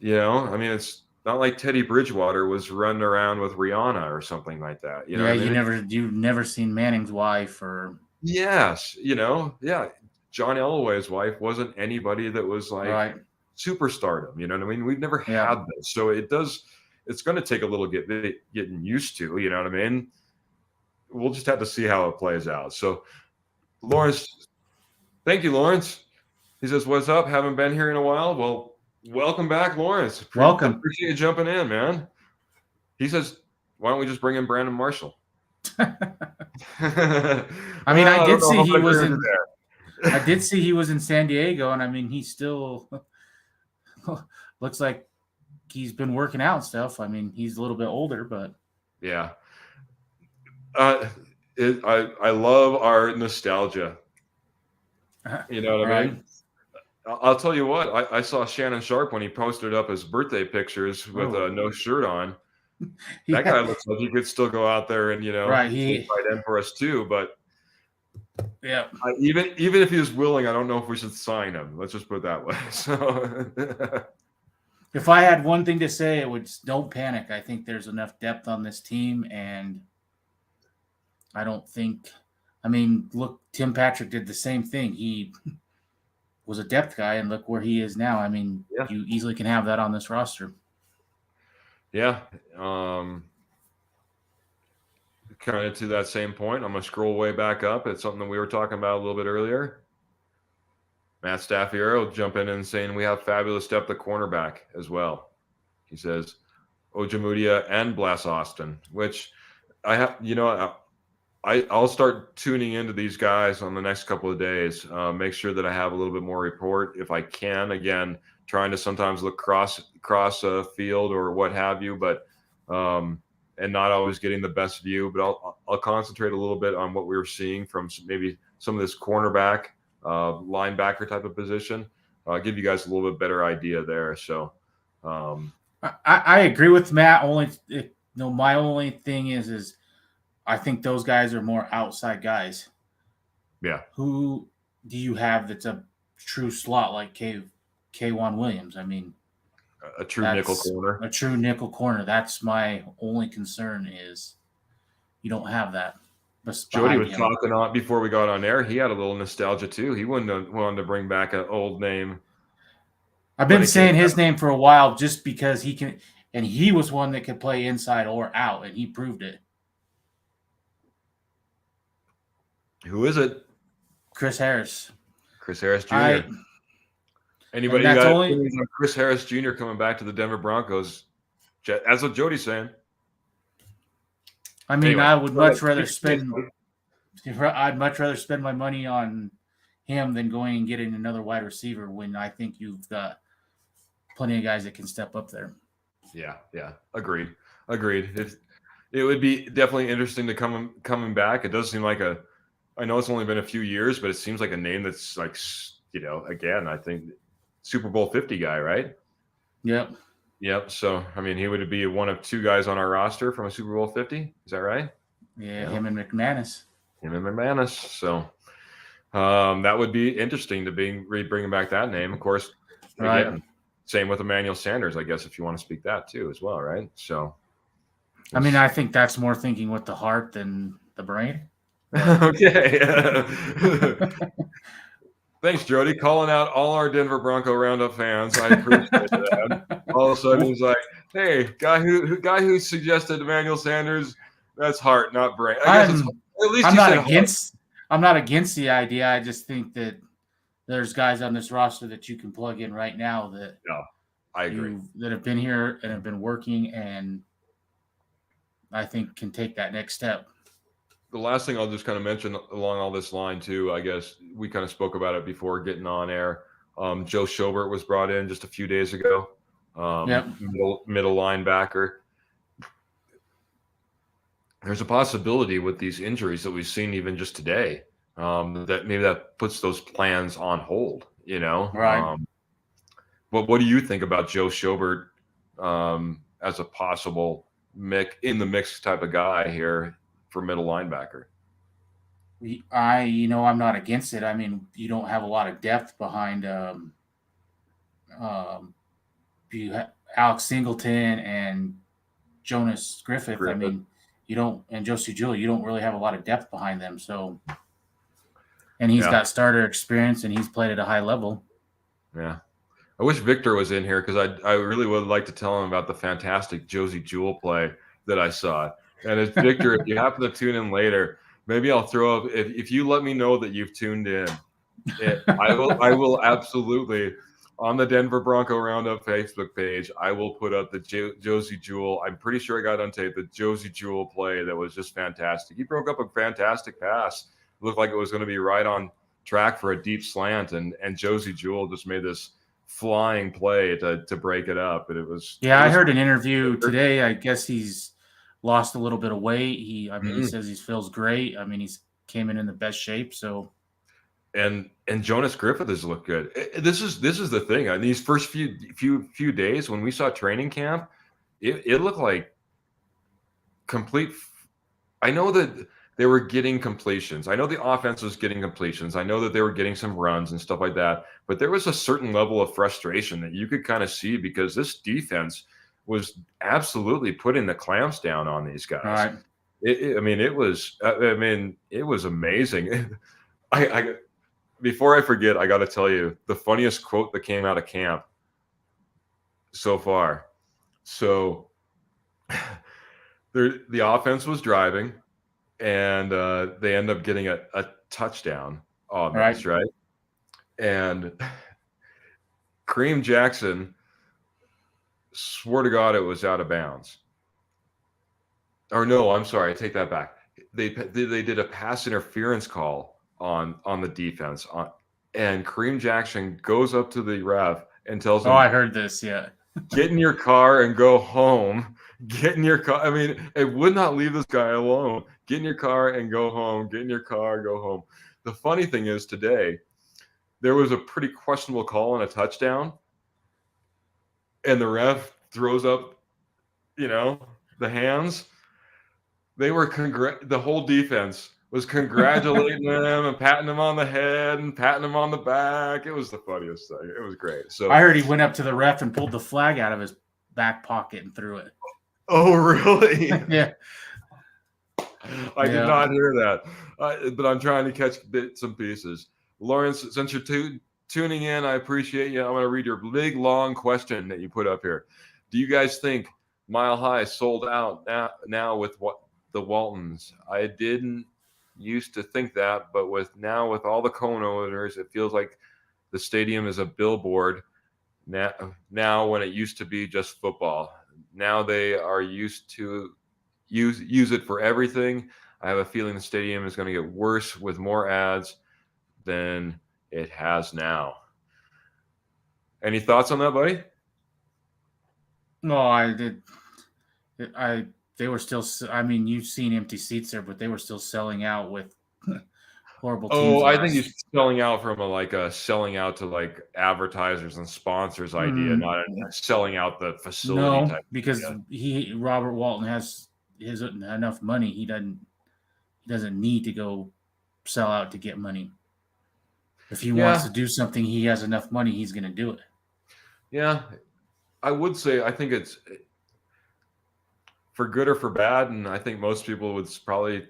I mean, it's not like Teddy Bridgewater was running around with Rihanna or something like that. You you've never seen Manning's wife or. Yes. John Elway's wife wasn't anybody that was like superstardom. You know what I mean? We've never had this. So it's going to take a little getting used to, you know what I mean? We'll just have to see how it plays out. So Lawrence, thank you, Lawrence. He says, "What's up? Haven't been here in a while." Well, welcome back, Lawrence. Welcome. Appreciate you jumping in, man. He says, "Why don't we just bring in Brandon Marshall?" I mean, I did see he was in there. I did see he was in San Diego, and I mean, he still looks like he's been working out and stuff. I mean, he's a little bit older, but yeah. I love our nostalgia. You know what I mean? I'll tell you what. I saw Shannon Sharp when he posted up his birthday pictures with no shirt on. That guy looks like he could still go out there and fight in for us too. But even if he was willing, I don't know if we should sign him. Let's just put it that way. So, if I had one thing to say, it would don't panic. I think there's enough depth on this team, and I don't think. I mean, look, Tim Patrick did the same thing. He was a depth guy, and look where he is now. I mean, you easily can have that on this roster. Yeah. Kind of to that same point, I'm going to scroll way back up. It's something that we were talking about a little bit earlier. Matt Staffiero jump in and saying we have fabulous depth at cornerback as well. He says Ojemudia and Blas Austin, which I have, I'll start tuning into these guys on the next couple of days. Make sure that I have a little bit more report if I can. Again, trying to sometimes look cross a field or what have you, but and not always getting the best view. But I'll concentrate a little bit on what we were seeing from maybe some of this cornerback, linebacker type of position. I'll give you guys a little bit better idea there. So I agree with Matt. My only thing is I think those guys are more outside guys. Yeah. Who do you have that's a true slot like K'Wan Williams? I mean, a true nickel corner. A true nickel corner. That's my only concern is you don't have that. Jody was talking on before we got on air. He had a little nostalgia too. He wouldn't have wanted to bring back an old name. I've been saying his name for a while just because he can, and he was one that could play inside or out, and he proved it. Who is it? Chris Harris. Chris Harris Jr. Anybody got opinions on Chris Harris Jr. coming back to the Denver Broncos? That's what Jody's saying. I mean, anyway, I would much rather spend. I'd much rather spend my money on him than going and getting another wide receiver when I think you've got plenty of guys that can step up there. Yeah, agreed. It would be definitely interesting to coming back. It does seem like I know it's only been a few years, but it seems like a name that's like, again, I think Super Bowl 50 guy, right? Yep. So, I mean, he would be one of two guys on our roster from a Super Bowl 50. Is that right? Yeah, him and McManus. So, that would be interesting to bringing back that name. Of course, again, right. Same with Emmanuel Sanders, I guess, if you want to speak that too as well, right? So, I mean, I think that's more thinking with the heart than the brain. Okay. Thanks, Jody. Calling out all our Denver Bronco Roundup fans. I appreciate that. All of a sudden, he's like, "Hey, guy who suggested Emmanuel Sanders, that's heart, not brain." I guess at least I'm not against the idea. I just think that there's guys on this roster that you can plug in right now that I agree that have been here and have been working, and I think can take that next step. The last thing I'll just kind of mention along all this line too, I guess we kind of spoke about it before getting on air. Joe Schobert was brought in just a few days ago. Middle linebacker. There's a possibility with these injuries that we've seen even just today that maybe that puts those plans on hold, Right. What do you think about Joe Schobert as a possible in the mix type of guy here for middle linebacker? I'm not against it. I mean, you don't have a lot of depth behind Alex Singleton and Jonas Griffith. I mean, you don't, and Josie Jewell, you don't really have a lot of depth behind them. So, and he's got starter experience and he's played at a high level. Yeah. I wish Victor was in here because I really would like to tell him about the fantastic Josie Jewell play that I saw. And it's Victor, if you happen to tune in later, maybe I'll throw up, if you let me know that you've tuned in, I will absolutely, on the Denver Bronco Roundup Facebook page, I will put up the Josie Jewell. I'm pretty sure I got on tape the Josie Jewell play that was just fantastic. He broke up a fantastic pass. It looked like it was going to be right on track for a deep slant, and Josie Jewell just made this flying play to break it up. And it was I heard an interview today. I guess he's lost a little bit of weight. He says he feels great. I mean, he's came in the best shape. So, and Jonas Griffith has looked good. This is the thing. On these first few days when we saw training camp, it looked like complete. I know that they were getting completions. I know the offense was getting completions. I know that they were getting some runs and stuff like that. But there was a certain level of frustration that you could kind of see because this defense was absolutely putting the clamps down on these guys. Right. It was amazing. Before I forget, I got to tell you the funniest quote that came out of camp so far. So The offense was driving, and they end up getting a touchdown on this, right? And Kareem Jackson, swear to God, it was out of bounds. Or no, I'm sorry, I take that back. They did a pass interference call on the defense, and Kareem Jackson goes up to the ref and tells him, I heard this. Yeah. get in your car and go home. Get in your car. I mean, it would not leave this guy alone. Get in your car and go home. Get in your car, go home. The funny thing is today, there was a pretty questionable call on a touchdown, and the ref throws up, the hands. They were the whole defense was congratulating them and patting them on the head and patting them on the back. It was the funniest thing. It was great. So I heard he went up to the ref and pulled the flag out of his back pocket and threw it. Oh, really? Yeah. I did not hear that, but I'm trying to catch bits and pieces. Lawrence, since you're tuning in, I appreciate you. I'm going to read your big, long question that you put up here. Do you guys think Mile High sold out now with what the Waltons? I didn't used to think that, but with all the cone owners, it feels like the stadium is a billboard now when it used to be just football. Now they are used to use it for everything. I have a feeling the stadium is going to get worse with more ads than it has now. Any thoughts on that, buddy? No, I did. They were still. I mean, you've seen empty seats there, but they were still selling out with horrible teams. Oh, I think he's selling out from a selling out to like advertisers and sponsors idea, not selling out the facility. No, because Robert Walton has enough money. He doesn't need to go sell out to get money. If he wants to do something, he has enough money. He's going to do it. Yeah, I would say I think it's for good or for bad, and I think most people would probably,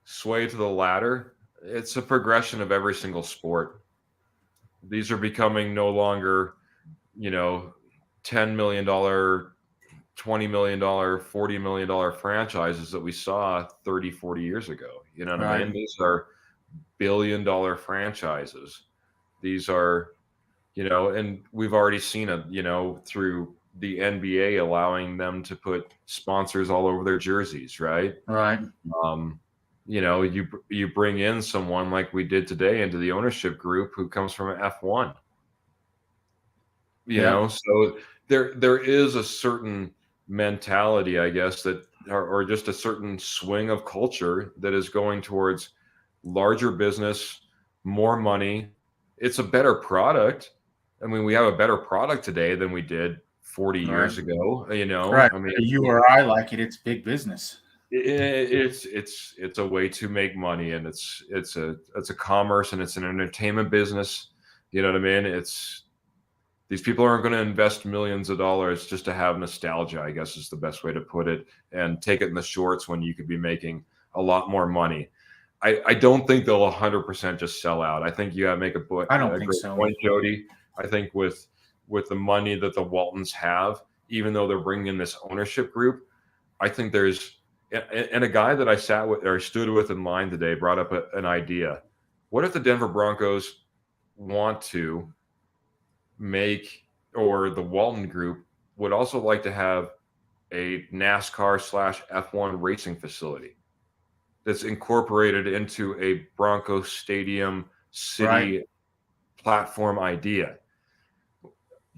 sway to the latter. It's a progression of every single sport. These are becoming no longer, $10 million, $20 million, $40 million franchises that we saw 30, 40 years ago. You know what I mean? These are billion-dollar franchises. These are, and we've already seen it, through the NBA allowing them to put sponsors all over their jerseys, right? Right. You bring in someone like we did today into the ownership group who comes from F1. So there is a certain mentality, I guess, that or just a certain swing of culture that is going towards larger business, more money. It's a better product. I mean, we have a better product today than we did 40 years ago. Right. I mean, you or I like it. It's big business. It's a way to make money, and it's a commerce, and it's an entertainment business. You know what I mean? These people aren't going to invest millions of dollars just to have nostalgia, I guess is the best way to put it, and take it in the shorts when you could be making a lot more money. I don't think they'll 100% just sell out. I think you got to make a point. I don't think so. Point, Jody. I think with the money that the Waltons have, even though they're bringing in this ownership group, I think there's and a guy that I stood with in line today brought up an idea. What if the Denver Broncos want to make, or the Walton Group would also like to have a NASCAR/F1 racing facility that's incorporated into a Broncos Stadium city platform idea?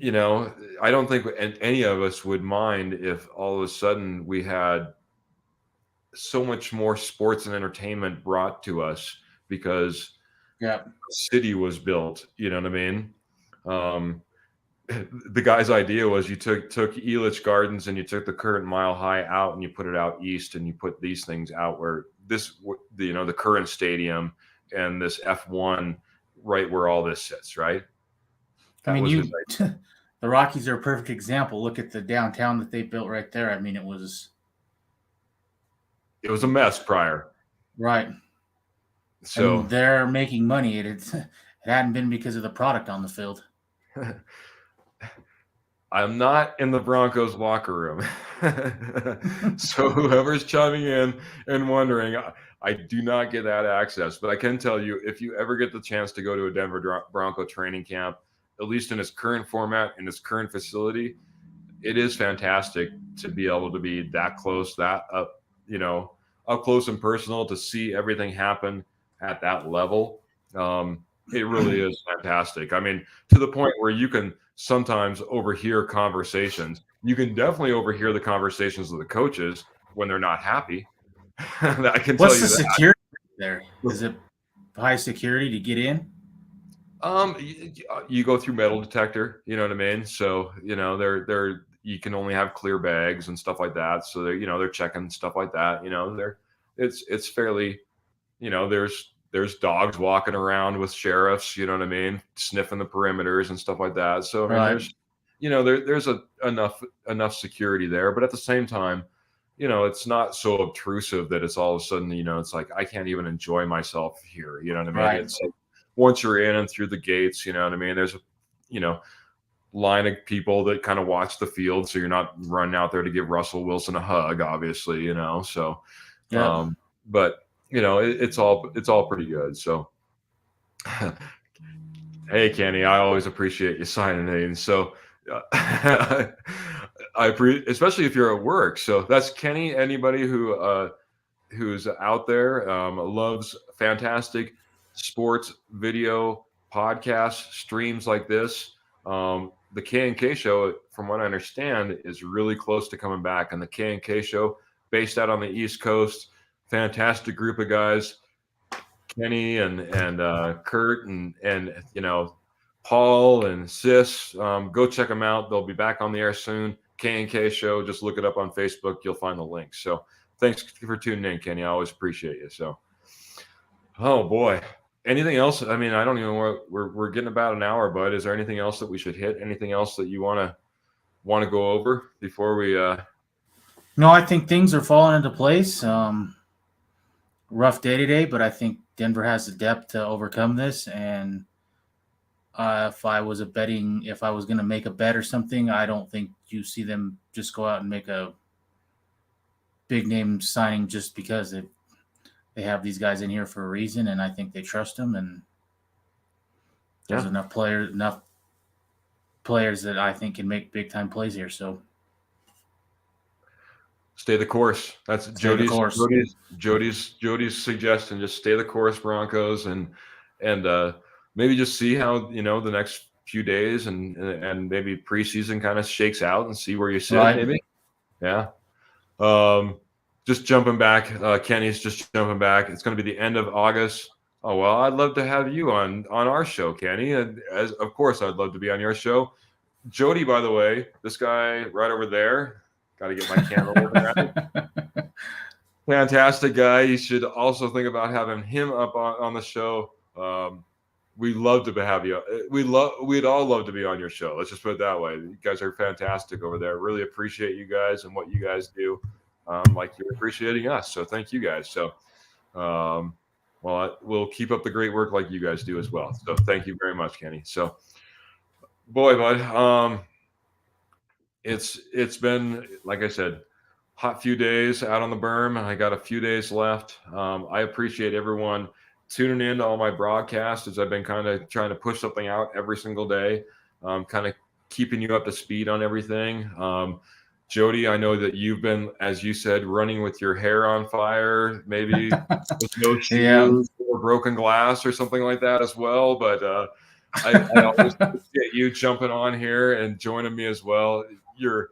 I don't think any of us would mind if all of a sudden we had so much more sports and entertainment brought to us because the city was built. You know what I mean? The guy's idea was you took Elitch Gardens and you took the current Mile High out and you put it out east, and you put these things out where the current stadium and this F1 right where all this sits, right? The Rockies are a perfect example. Look at the downtown that they built right there. I mean, it was a mess prior. Right. So they're making money. It hadn't been because of the product on the field. I'm not in the Broncos locker room. So whoever's chiming in and wondering, I do not get that access. But I can tell you, if you ever get the chance to go to a Denver Bronco training camp, at least in its current format, in its current facility, it is fantastic to be able to be that close, that up, up close and personal, to see everything happen at that level. It really is fantastic. I mean, to the point where you can sometimes overhear conversations. You can definitely overhear the conversations of the coaches when they're not happy. I can tell What's you the that. security there? Is it high security to get in? You go through metal detector, you know what I mean? So, they're you can only have clear bags and stuff like that. So they're checking stuff like that. It's fairly, there's dogs walking around with sheriffs, you know what I mean, sniffing the perimeters and stuff like that. So I mean, Right. there's, there's enough security there, but at the same time, it's not so obtrusive that it's all of a sudden, it's like I can't even enjoy myself here. You know what I mean? Right. It's like once you're in and through the gates, you know what I mean? There's a, line of people that kind of watch the field, so you're not running out there to give Russell Wilson a hug, obviously, So, Yeah. but it's all pretty good. So, hey, Kenny, I always appreciate you signing in. So, especially if you're at work. So that's Kenny. Anybody who's out there loves fantastic sports video podcasts, streams like this. The K&K show, from what I understand, is really close to coming back. And the K&K show, based out on the East Coast, fantastic group of guys, Kenny and Kurt and Paul and Sis. Go check them out. They'll be back on the air soon. K&K show. Just look it up on Facebook. You'll find the link. So thanks for tuning in, Kenny. I always appreciate you. So, oh boy. Anything else? I mean, I don't even know. We're getting about an hour, bud. Is there anything else that we should hit? Anything else that you want to go over before we? No, I think things are falling into place. Rough day today, but I think Denver has the depth to overcome this. And if I was going to make a bet or something, I don't think you see them just go out and make a big name signing just because they have these guys in here for a reason, and I think they trust them. And there's enough players that I think can make big time plays here. So stay the course. That's Jody's suggestion. Just stay the course, Broncos, and maybe just see how the next few days and maybe preseason kind of shakes out and see where you sit. Right. Maybe, yeah. Just jumping back. Kenny's just jumping back. It's going to be the end of August. Oh well, I'd love to have you on our show, Kenny. And of course, I'd love to be on your show. Jody, by the way, this guy right over there. Got to get my camera working right. Fantastic guy. You should also think about having him up on the show. We'd love to have you. We'd all love to be on your show. Let's just put it that way. You guys are fantastic over there. Really appreciate you guys and what you guys do. Like you're appreciating us. So thank you guys. So, we'll keep up the great work like you guys do as well. So thank you very much, Kenny. So, boy, bud. It's been, like I said, hot few days out on the berm. I got a few days left. I appreciate everyone tuning in to all my broadcasts as I've been kind of trying to push something out every single day, kind of keeping you up to speed on everything. Jody, I know that you've been, as you said, running with your hair on fire, maybe with no shoes or broken glass or something like that as well. But I always appreciate you jumping on here and joining me as well. Through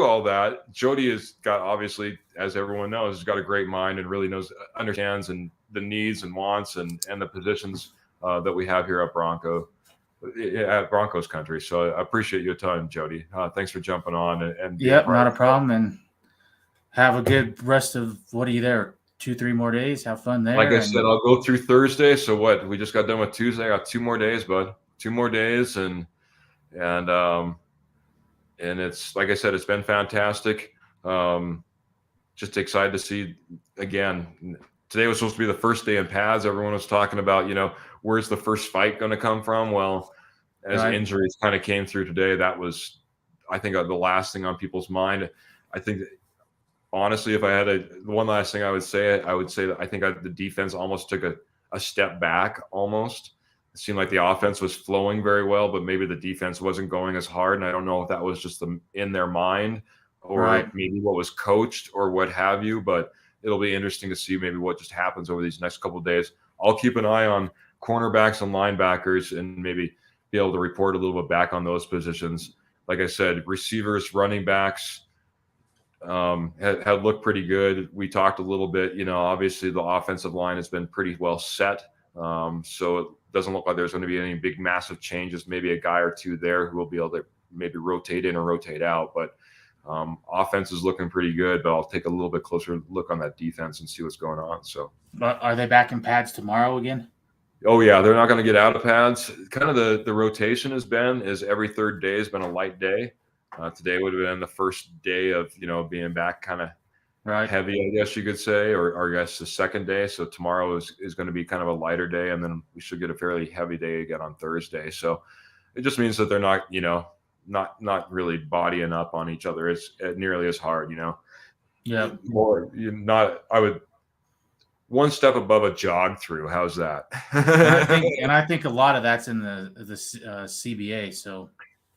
all that, Jody has got, obviously, as everyone knows, has got a great mind and really understands and the needs and wants and the positions that we have here at Broncos country. So I appreciate your time, Jody. Thanks for jumping on and not a problem. And have a good rest of, what are you there? 2-3 more days. Have fun there. Like I said, I'll go through Thursday. So what? We just got done with Tuesday. I got 2 more days, bud. 2 more days, and it's, like I said, it's been fantastic. Just excited to see again. Today was supposed to be the first day in pads. Everyone was talking about, where's the first fight going to come from? Well, as Right. injuries kind of came through today, that was, I think, the last thing on people's mind. I think that, honestly, if I had the one last thing I would say that I think the defense almost took a step back almost. It seemed like the offense was flowing very well, but maybe the defense wasn't going as hard. And I don't know if that was just in their mind or Right. maybe what was coached or what have you, but it'll be interesting to see maybe what just happens over these next couple of days. I'll keep an eye on cornerbacks and linebackers and maybe be able to report a little bit back on those positions. Like I said, receivers, running backs, had looked pretty good. We talked a little bit, obviously the offensive line has been pretty well set. So it doesn't look like there's going to be any big, massive changes, maybe a guy or two there who will be able to maybe rotate in or rotate out. But offense is looking pretty good, but I'll take a little bit closer look on that defense and see what's going on. So, But are they back in pads tomorrow again? oh yeah, they're not going to get out of pads. Kind of the rotation is every third day has been a light day. Today would have been the first day of being back kind of Right. heavy, I guess you could say, or I guess the second day. So tomorrow is going to be kind of a lighter day, and then we should get a fairly heavy day again on Thursday. So it just means that they're not not really bodying up on each other as nearly as hard. Yeah. More I would one step above a jog through. How's that? And I think a lot of that's in the CBA. So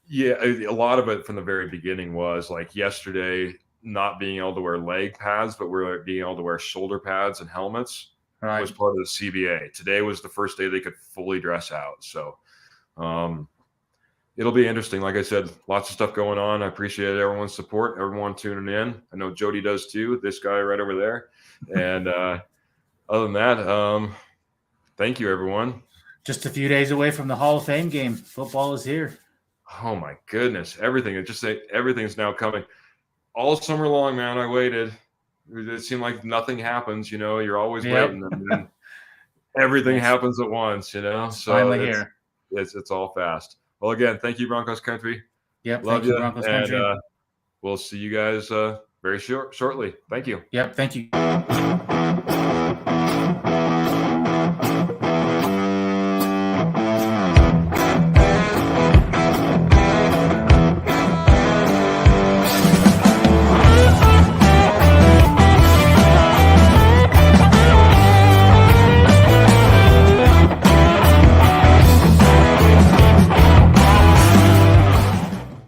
yeah, a lot of it from the very beginning was like yesterday, not being able to wear leg pads, but we're being able to wear shoulder pads and helmets right. was part of the CBA. Today was the first day they could fully dress out. So it'll be interesting. Like I said, lots of stuff going on. I appreciate everyone's support, everyone tuning in. I know Jody does too, this guy right over there. And other than that, thank you, everyone. Just a few days away from the Hall of Fame game. Football is here. Oh my goodness. Everything's now coming. All summer long, man, I waited. It seemed like nothing happens, you're always waiting, and then everything happens at once, So finally here. It's all fast. Well, again, thank you, Broncos Country. Yep. Love Thank you, Broncos Country. And we'll see you guys very shortly. Thank you. Yep. Thank you.